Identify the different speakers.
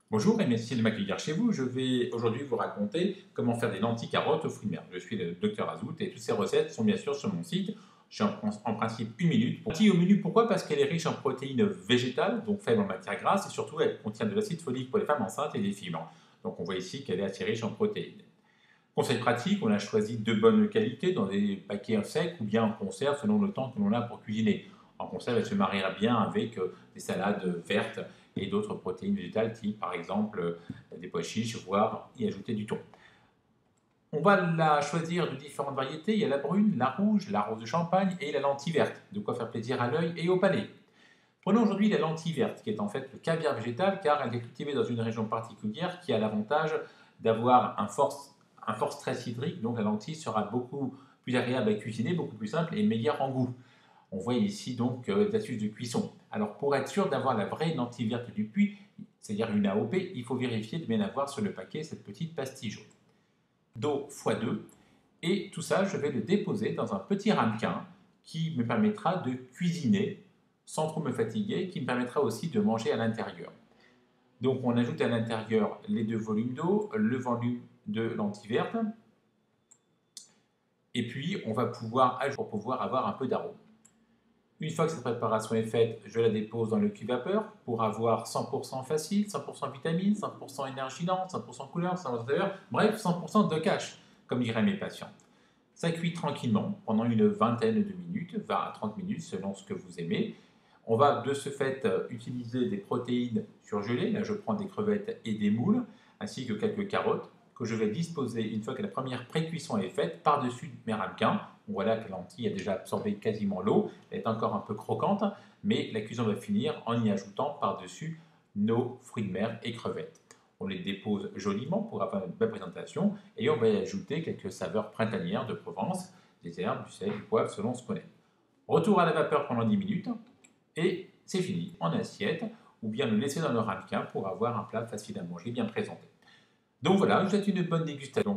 Speaker 1: Bonjour et merci de m'accueillir chez vous. Je vais aujourd'hui vous raconter comment faire des lentilles carottes aux fruits de mer. Je suis le docteur Azout et toutes ces recettes sont bien sûr sur mon site. J'ai en principe une minute. Lentilles au menu, pourquoi? Parce qu'elle est riche en protéines végétales, donc faible en matière grasse, et surtout elle contient de l'acide folique pour les femmes enceintes et des fibres. Donc on voit ici qu'elle est assez riche en protéines. Conseil pratique, on a choisi de bonne qualité dans des paquets secs ou bien en conserve selon le temps que l'on a pour cuisiner. En conserve, elle se mariera bien avec des salades vertes et d'autres protéines végétales, type par exemple des pois chiches, voire y ajouter du thon. On va la choisir de différentes variétés. Il y a la brune, la rouge, la rose de champagne et la lentille verte. De quoi faire plaisir à l'œil et au palais. Prenons aujourd'hui la lentille verte, qui est en fait le caviar végétal, car elle est cultivée dans une région particulière qui a l'avantage d'avoir un fort stress hydrique, donc la lentille sera beaucoup plus agréable à cuisiner, beaucoup plus simple et meilleure en goût. On voit ici donc des astuces de cuisson. Alors pour être sûr d'avoir la vraie lentille verte du puits, c'est-à-dire une AOP, il faut vérifier de bien avoir sur le paquet cette petite pastille jaune. D'eau x2, et tout ça, je vais le déposer dans un petit ramequin qui me permettra de cuisiner sans trop me fatiguer, qui me permettra aussi de manger à l'intérieur. Donc on ajoute à l'intérieur les deux volumes d'eau, le volume de lentilles vertes, et puis on va pouvoir ajouter pour pouvoir avoir un peu d'arôme. Une fois que cette préparation est faite, je la dépose dans le cuve vapeur pour avoir 100% facile, 100% vitamines, 100% énergisante, 100% couleur, 100% saveur, bref 100% de cash, comme diraient mes patients. Ça cuit tranquillement pendant une vingtaine de minutes, 20 à 30 minutes selon ce que vous aimez. On va de ce fait utiliser des protéines surgelées. Là, je prends des crevettes et des moules, ainsi que quelques carottes, que je vais disposer une fois que la première pré-cuisson est faite par-dessus mes ramequins. Voilà que la lentille a déjà absorbé quasiment l'eau, elle est encore un peu croquante, mais la cuisson va finir en y ajoutant par-dessus nos fruits de mer et crevettes. On les dépose joliment pour avoir une belle présentation et on va y ajouter quelques saveurs printanières de Provence, des herbes, du sel, du poivre selon ce qu'on aime. Retour à la vapeur pendant 10 minutes et c'est fini en assiette ou bien le laisser dans le ramequin pour avoir un plat facile à manger, bien présenté. Donc voilà, je vous souhaite une bonne dégustation.